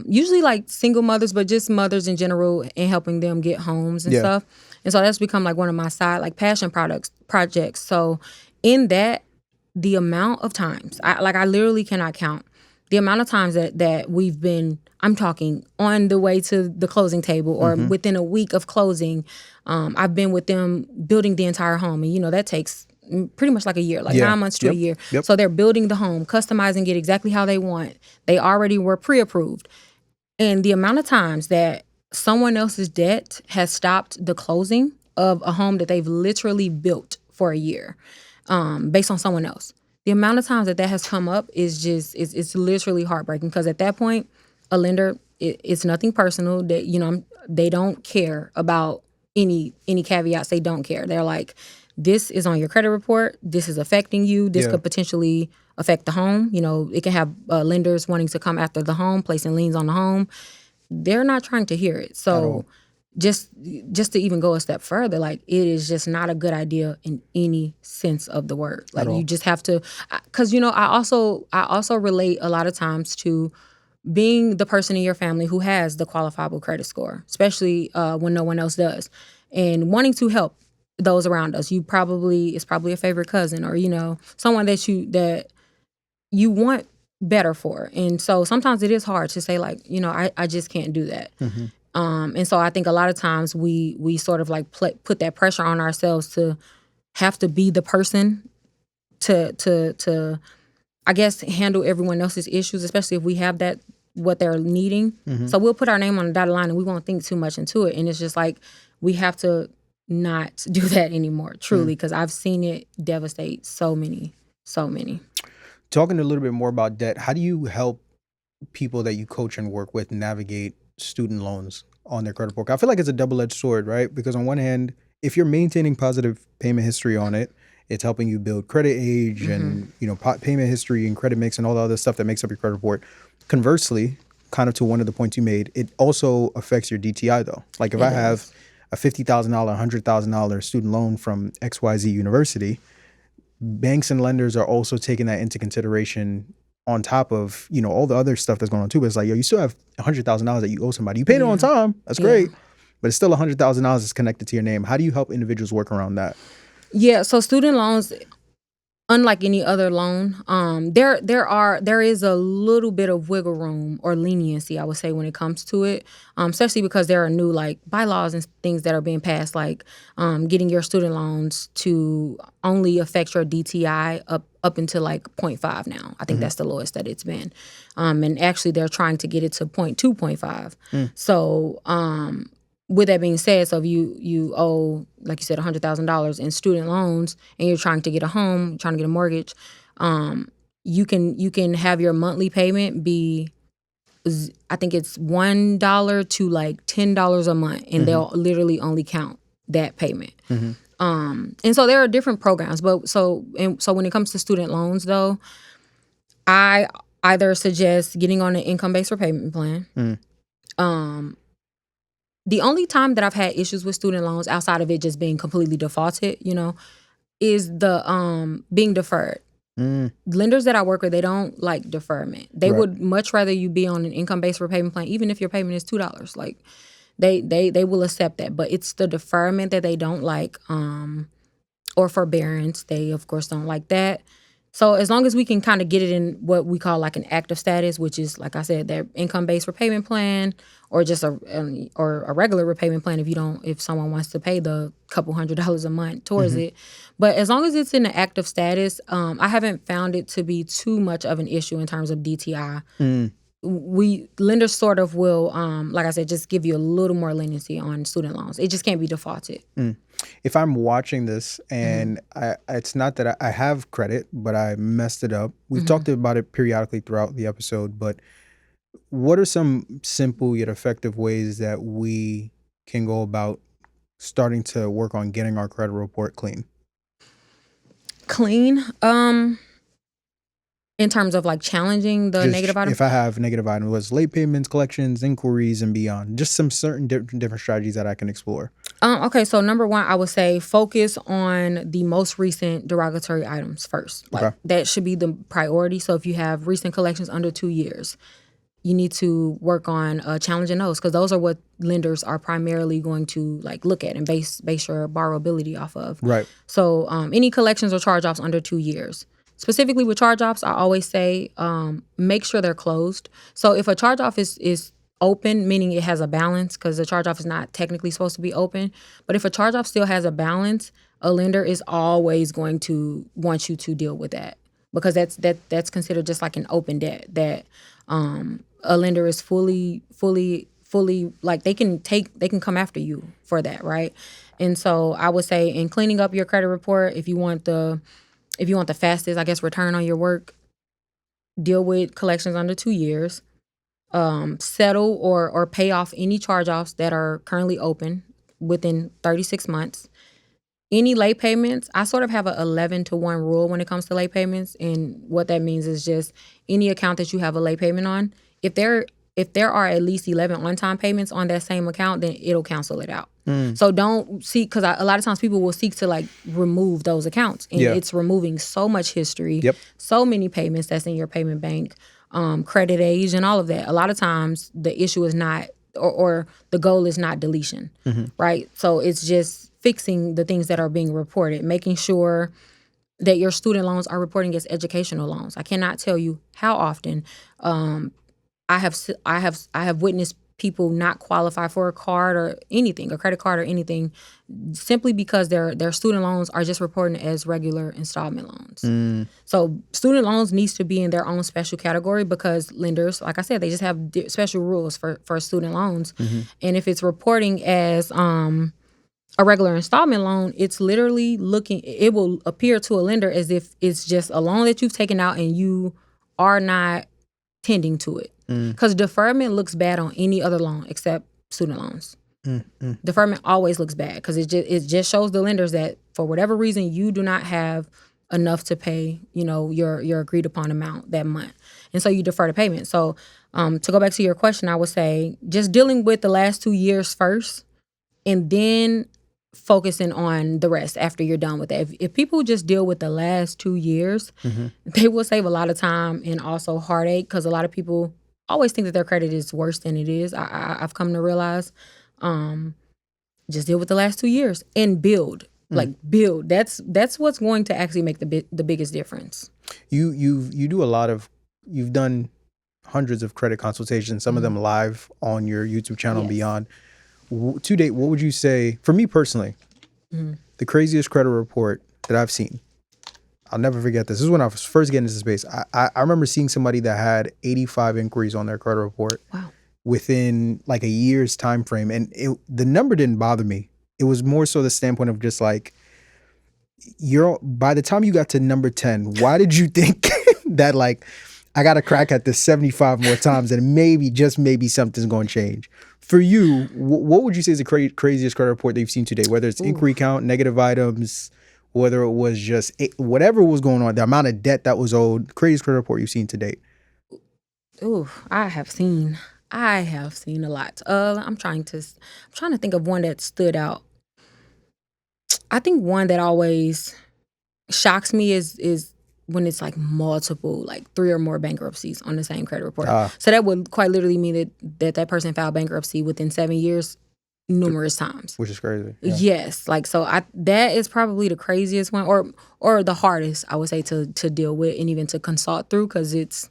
usually like single mothers, but just mothers in general, and helping them get homes and stuff. And so that's become like one of my side like passion projects. So in that, the amount of times I literally cannot count the amount of times that we've been, I'm talking on the way to the closing table or within a week of closing, I've been with them building the entire home. And, that takes pretty much like a year, like 9 months to a year. Yep. So they're building the home, customizing it exactly how they want. They already were pre-approved. And the amount of times that someone else's debt has stopped the closing of a home that they've literally built for a year based on someone else. The amount of times that has come up is just, it's literally heartbreaking, because at that point, a lender, it's nothing personal. That they don't care about any caveats. They don't care. They're like, this is on your credit report. This is affecting you. This could potentially affect the home. It can have lenders wanting to come after the home, placing liens on the home. They're not trying to hear it. So just to even go a step further, like, it is just not a good idea in any sense of the word. Like, you just have to, because I also relate a lot of times to being the person in your family who has the qualifiable credit score, especially when no one else does, and wanting to help those around us. It's probably a favorite cousin or someone that you want better for. And so sometimes it is hard to say, like, I just can't do that. And so I think a lot of times we sort of like put that pressure on ourselves to have to be the person to I guess handle everyone else's issues, especially if we have that what they're needing. So we'll put our name on the dotted line and we won't think too much into it. And it's just like, we have to not do that anymore, truly, because I've seen it devastate so many. Talking a little bit more about debt, how do you help people that you coach and work with navigate student loans on their credit report? I feel like it's a double-edged sword, right? Because on one hand, if you're maintaining positive payment history on it, it's helping you build credit age and payment history and credit mix and all the other stuff that makes up your credit report. Conversely, kind of to one of the points you made, it also affects your DTI though. Like if I have a $50,000, $100,000 student loan from XYZ University, banks and lenders are also taking that into consideration on top of, all the other stuff that's going on too. But it's like, yo, you still have $100,000 that you owe somebody. You paid it on time. That's great. But it's still $100,000 that's connected to your name. How do you help individuals work around that? Yeah, so student loans, unlike any other loan, there is a little bit of wiggle room or leniency, I would say, when it comes to it, especially because there are new like bylaws and things that are being passed, like getting your student loans to only affect your DTI up until like 0.5 now. I think that's the lowest that it's been, and actually they're trying to get it to 0.2, 0.5. So with that being said, so if you owe, like you said, $100,000 in student loans and you're trying to get a home, trying to get a mortgage, you can have your monthly payment be, I think it's $1 to like $10 a month, and they'll literally only count that payment. And so there are different programs, but so when it comes to student loans though, I either suggest getting on an income-based repayment plan. The only time that I've had issues with student loans outside of it just being completely defaulted, is the being deferred. Lenders that I work with, they don't like deferment. They would much rather you be on an income-based repayment plan, even if your payment is $2. Like they will accept that, but it's the deferment that they don't like, or forbearance. They of course don't like that. So as long as we can kind of get it in what we call like an active status, which is, like I said, their income-based repayment plan, or just a regular repayment plan if someone wants to pay the couple $100s a month towards it. But as long as it's in an active status, I haven't found it to be too much of an issue in terms of DTI. Lenders sort of will, like I said, just give you a little more leniency on student loans. It just can't be defaulted. If I'm watching this and it's not that I have credit, but I messed it up. We've talked about it periodically throughout the episode, but what are some simple yet effective ways that we can go about starting to work on getting our credit report clean? Clean? In terms of like challenging the negative items? If I have negative items, was late payments, collections, inquiries, and beyond. Just some certain different strategies that I can explore. Okay, so number one, I would say focus on the most recent derogatory items first. Like that should be the priority. So if you have recent collections under 2 years, you need to work on challenging those, because those are what lenders are primarily going to like look at and base your borrowability off of. Right. So any collections or charge-offs under 2 years. Specifically with charge-offs, I always say make sure they're closed. So if a charge-off is open, meaning it has a balance, because the charge-off is not technically supposed to be open, but if a charge-off still has a balance, a lender is always going to want you to deal with that, because that's considered just like an open debt that a lender is fully like they can come after you for that, right? And so I would say in cleaning up your credit report, if you want the fastest, I guess, return on your work, deal with collections under 2 years, settle or pay off any charge-offs that are currently open within 36 months. Any late payments, I sort of have a 11-to-1 rule when it comes to late payments, and what that means is just any account that you have a late payment on, if there are at least 11 on-time payments on that same account, then it'll cancel it out. So don't seek, because a lot of times people will seek to like remove those accounts, and it's removing so much history, so many payments that's in your payment bank, credit age, and all of that. A lot of times the issue is not, or the goal is not deletion, right? So it's just fixing the things that are being reported, making sure that your student loans are reporting as educational loans. I cannot tell you how often I have witnessed people not qualify for a card or anything, a credit card or anything, simply because their student loans are just reporting as regular installment loans. So student loans needs to be in their own special category, because lenders, like I said, they just have special rules for student loans. And if it's reporting as a regular installment loan, it's literally it will appear to a lender as if it's just a loan that you've taken out and you are not tending to it. Because deferment looks bad on any other loan except student loans. Mm. Deferment always looks bad because it just shows the lenders that for whatever reason you do not have enough to pay, your agreed upon amount that month, and so you defer the payment. So to go back to your question, I would say just dealing with the last 2 years first, and then focusing on the rest after you're done with that. If people just deal with the last 2 years, they will save a lot of time and also heartache because a lot of people always think that their credit is worse than it is. I've come to realize. Just deal with the last 2 years and build. Build. That's what's going to actually make the biggest difference. You do a lot of, you've done hundreds of credit consultations, some of them live on your YouTube channel and beyond. To date, what would you say, for me personally, the craziest credit report that I've seen? I'll never forget this. This is when I was first getting into space. I remember seeing somebody that had 85 inquiries on their credit report. Wow. Within like a year's time frame, and the number didn't bother me. It was more so the standpoint of just like, by the time you got to number 10, why did you think that like I got to crack at this 75 more times and maybe something's going to change? For you, what would you say is the craziest credit report that you've seen today? Whether it's inquiry count, negative items, whether it was just whatever was going on, the amount of debt that was owed, craziest credit report you've seen to date. Ooh, I have seen a lot. I'm trying to think of one that stood out. I think one that always shocks me is when it's like multiple, like 3 or more bankruptcies on the same credit report. So that would quite literally mean that person filed bankruptcy within 7 years numerous times. Which is crazy. Yeah. Yes. Like, so that is probably the craziest one or the hardest, I would say, to deal with and even to consult through, because it's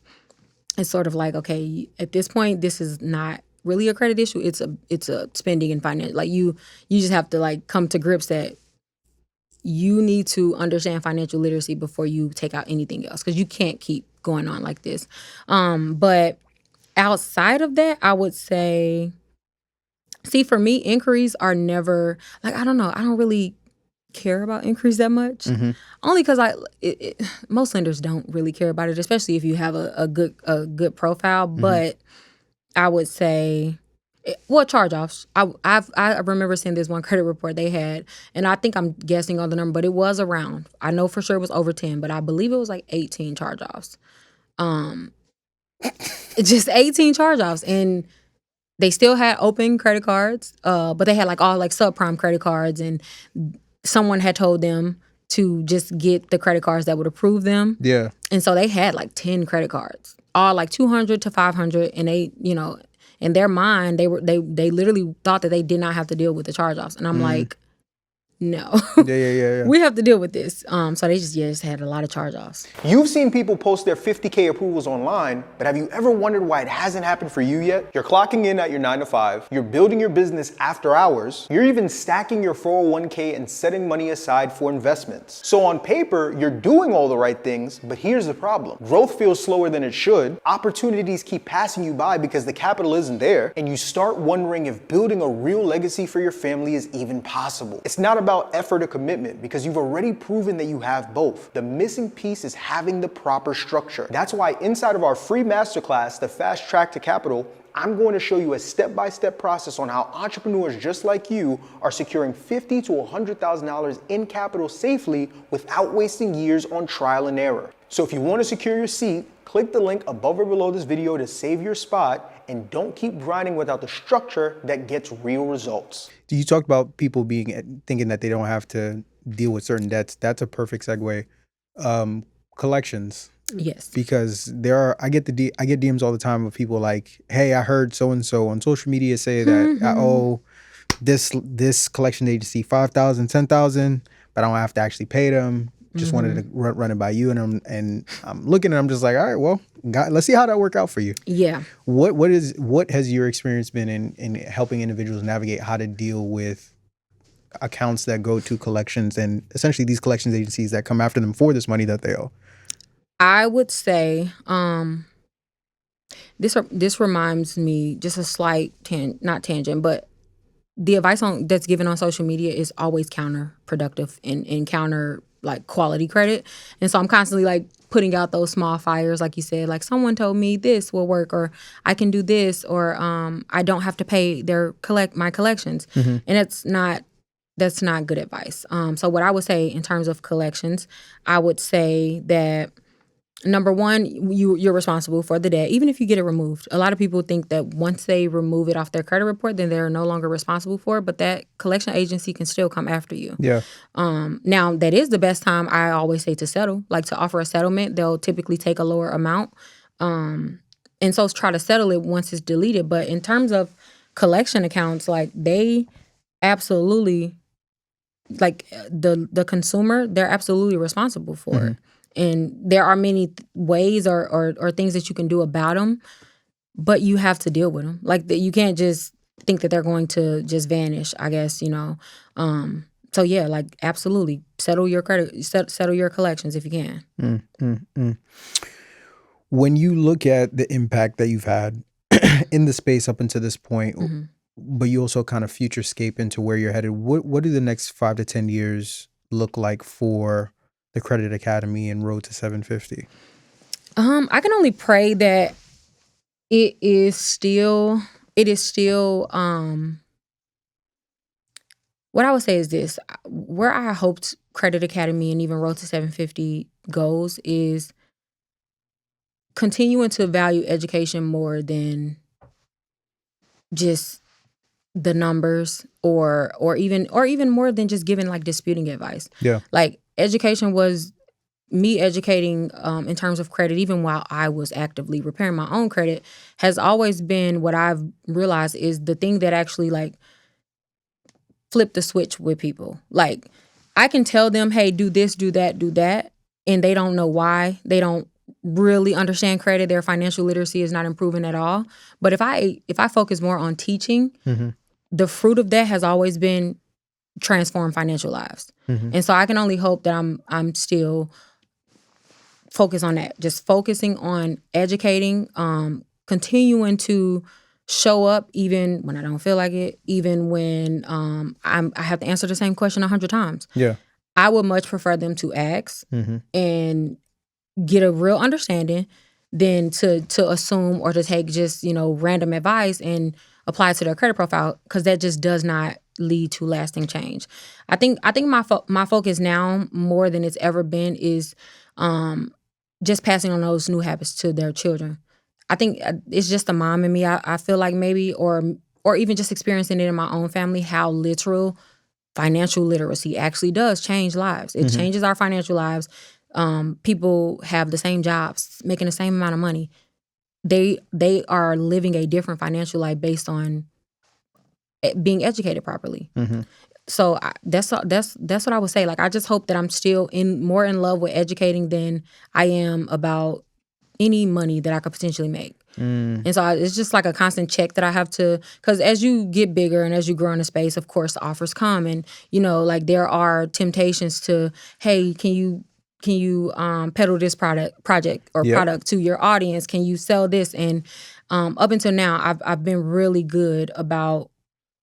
sort of like, okay, at this point, this is not really a credit issue. It's a spending and finance. Like you just have to like come to grips that you need to understand financial literacy before you take out anything else, because you can't keep going on like this. But outside of that, I would say, see, for me, inquiries are never like, I don't know. I don't really care about inquiries that much. Only because most lenders don't really care about it, especially if you have a good profile. But I would say, charge-offs. I remember seeing this one credit report they had, and I think I'm guessing on the number, but it was around. I know for sure it was over 10, but I believe it was like 18 charge-offs. Just 18 charge-offs, and they still had open credit cards, but they had like all like subprime credit cards, and someone had told them to just get the credit cards that would approve them. Yeah. And so they had like 10 credit cards, all like 200 to 500, and they, in their mind, they literally thought that they did not have to deal with the charge-offs. And I'm like, no. Yeah. We have to deal with this. So they just had a lot of charge-offs. You've seen people post their 50K approvals online, but have you ever wondered why it hasn't happened for you yet? You're clocking in at your 9 to 5, you're building your business after hours, you're even stacking your 401k and setting money aside for investments. So on paper, you're doing all the right things, but here's the problem. Growth feels slower than it should, opportunities keep passing you by because the capital isn't there, and you start wondering if building a real legacy for your family is even possible. It's not about effort or commitment, because you've already proven that you have both. The missing piece is having the proper structure. That's why inside of our free masterclass, the Fast Track to Capital, I'm going to show you a step-by-step process on how entrepreneurs just like you are securing $50,000 to $100,000 in capital safely without wasting years on trial and error. So if you want to secure your seat, click the link above or below this video to save your spot, and don't keep grinding without the structure that gets real results. You talked about people thinking that they don't have to deal with certain debts. That's a perfect segue. Collections. Yes. Because I get DMs all the time of people like, hey, I heard so-and-so on social media say that I owe this collection agency $5,000, $10,000, but I don't have to actually pay them. Just wanted to run it by you, and I'm looking, and I'm just like, all right, well, let's see how that work out for you. Yeah. What has your experience been in helping individuals navigate how to deal with accounts that go to collections, and essentially these collections agencies that come after them for this money that they owe? I would say this reminds me, just a slight not tangent, but the advice that's given on social media is always counterproductive and like quality credit. And so I'm constantly like putting out those small fires, like you said, like someone told me this will work, or I can do this, or I don't have to pay my collections. And that's not good advice. So what I would say in terms of collections, I would say that number one, you're responsible for the debt, even if you get it removed. A lot of people think that once they remove it off their credit report, then they're no longer responsible for it. But that collection agency can still come after you. Yeah. Now, that is the best time, I always say, to settle. Like, to offer a settlement, they'll typically take a lower amount. And so try to settle it once it's deleted. But in terms of collection accounts, like, they absolutely, like, the consumer, they're absolutely responsible for it. And there are many ways or things that you can do about them, but you have to deal with them. Like, you can't just think that they're going to just vanish, I guess, So yeah, like, absolutely settle your credit, settle your collections if you can. When you look at the impact that you've had in the space up until this point, but you also kind of futurescape into where you're headed, what do the next 5 to 10 years look like for the Credit Academy and Road to 750? I can only pray that it is still what I would say is this: where I hoped Credit Academy and even Road to 750 goes is continuing to value education more than just the numbers, or even more than just giving like disputing advice. Yeah. Like, education was me educating in terms of credit, even while I was actively repairing my own credit, has always been what I've realized is the thing that actually like flip the switch with people. Like, I can tell them, hey, do this, do that, and they don't know why. They don't really understand credit. Their financial literacy is not improving at all. But if I focus more on teaching, the fruit of that has always been transform financial lives. And so I can only hope that I'm still focused on that. Just focusing on educating, continuing to show up even when I don't feel like it, even when I have to answer the same question 100 times. Yeah. I would much prefer them to ask and get a real understanding than to assume or to take just, random advice and apply it to their credit profile, because that just does not lead to lasting change. I think my focus now more than it's ever been is just passing on those new habits to their children. I think it's just the mom in me. I feel like maybe, or even just experiencing it in my own family, how literal financial literacy actually does change lives. It changes our financial lives. People have the same jobs, making the same amount of money. They are living a different financial life based on being educated properly. So that's what I would say. Like, I just hope that I'm still more in love with educating than I am about any money that I could potentially make. And so it's just like a constant check that I have to, because as you get bigger and as you grow in the space, of course, the offers come, and like, there are temptations to, hey, can you peddle this project to your audience? Can you sell this? And up until now, I've been really good about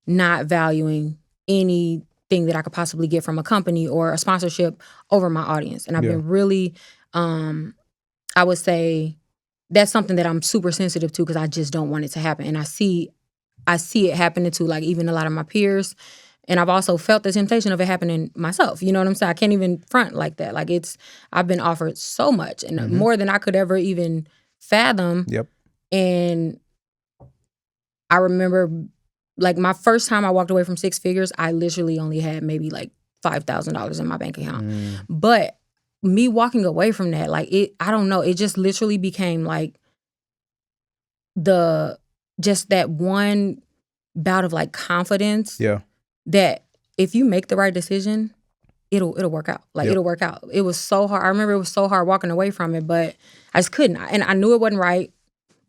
not valuing anything that I could possibly get from a company or a sponsorship over my audience. And I've been really, I would say, that's something that I'm super sensitive to, because I just don't want it to happen. And I see it happening to, like, even a lot of my peers. And I've also felt the temptation of it happening myself. You know what I'm saying? I can't even front like that. Like, I've been offered so much, and more than I could ever even fathom. Yep. And I remember, like, my first time I walked away from six figures, I literally only had maybe like $5,000 in my bank account. But me walking away from that, like, I don't know, it just literally became like just that one bout of like confidence. Yeah. That if you make the right decision, it'll work out. Like, it'll work out. It was so hard. I remember it was so hard walking away from it, but I just couldn't. And I knew it wasn't right,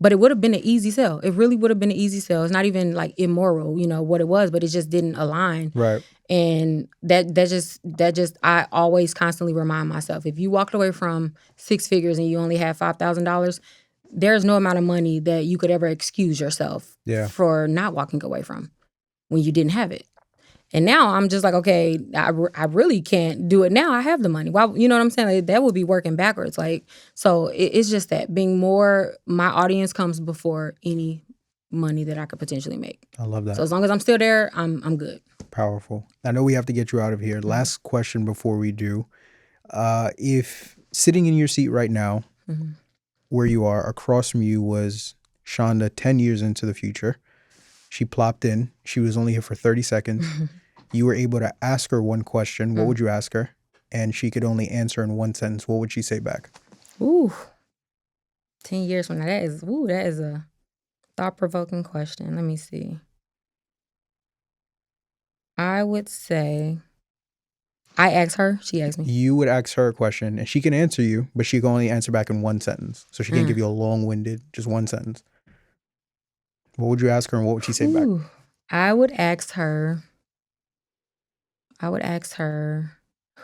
but it would have been an easy sell. It really would have been an easy sell. It's not even like immoral, what it was, but it just didn't align. Right. And that just I always constantly remind myself, if you walked away from six figures and you only had $5,000, there's no amount of money that you could ever excuse yourself for not walking away from when you didn't have it. And now I'm just like, okay, I really can't do it now. I have the money. Why, you know what I'm saying? Like, that would be working backwards. Like, so it's just that being more, my audience comes before any money that I could potentially make. I love that. So as long as I'm still there, I'm good. Powerful. I know we have to get you out of here. Last question before we do. If sitting in your seat right now, where you are, across from you was Shonda 10 years into the future. She plopped in. She was only here for 30 seconds. You were able to ask her one question. What would you ask her? And she could only answer in one sentence. What would she say back? Ooh, 10 years from now, that is a thought-provoking question. Let me see. I would say, I asked her, she asked me. You would ask her a question, and she can answer you, but she can only answer back in one sentence. So she can't give you a long-winded, just one sentence. What would you ask her, and what would she say back? I would ask her,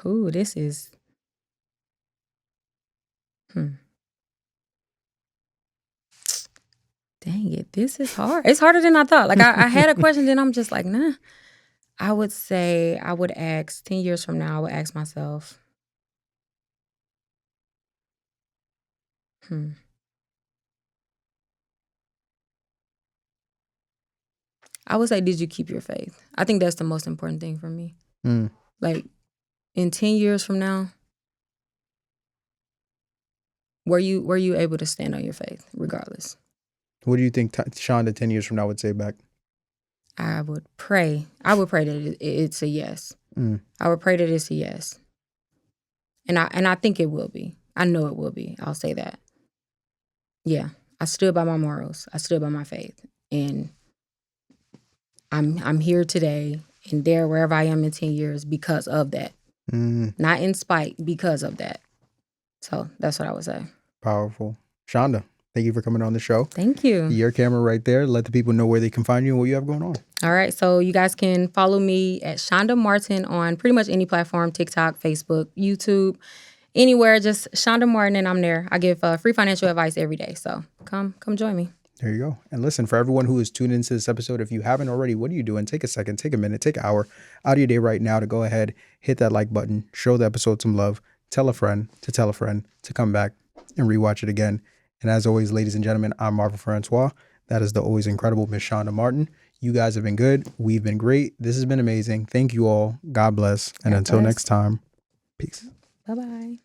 this is, dang it, this is hard. It's harder than I thought. Like, I had a question, then I'm just like, nah. I would say, I would ask, 10 years from now, I would ask myself, I would say, did you keep your faith? I think that's the most important thing for me. Like, in 10 years from now, were you able to stand on your faith regardless? What do you think Shonda 10 years from now would say back? I would pray that it's a yes. I would pray that it's a yes. And I think it will be. I know it will be. I'll say that. Yeah. I stood by my morals. I stood by my faith. And I'm here today and there wherever I am in 10 years because of that. Not in spite, because of that. So that's what I would say. Powerful. Shonda, thank you for coming on the show. Thank you. Your camera right there. Let the people know where they can find you and what you have going on. All right. So you guys can follow me at Shonda Martin on pretty much any platform, TikTok, Facebook, YouTube, anywhere. Just Shonda Martin, and I'm there. I give free financial advice every day. So come join me. There you go. And listen, for everyone who is tuned into this episode, if you haven't already, what are you doing? Take a second, take a minute, take an hour out of your day right now to go ahead, hit that like button, show the episode some love, tell a friend to come back and rewatch it again. And as always, ladies and gentlemen, I'm Marvin Francois. That is the always incredible Miss Shonda Martin. You guys have been good. We've been great. This has been amazing. Thank you all. God bless. And until next time, peace. Bye-bye.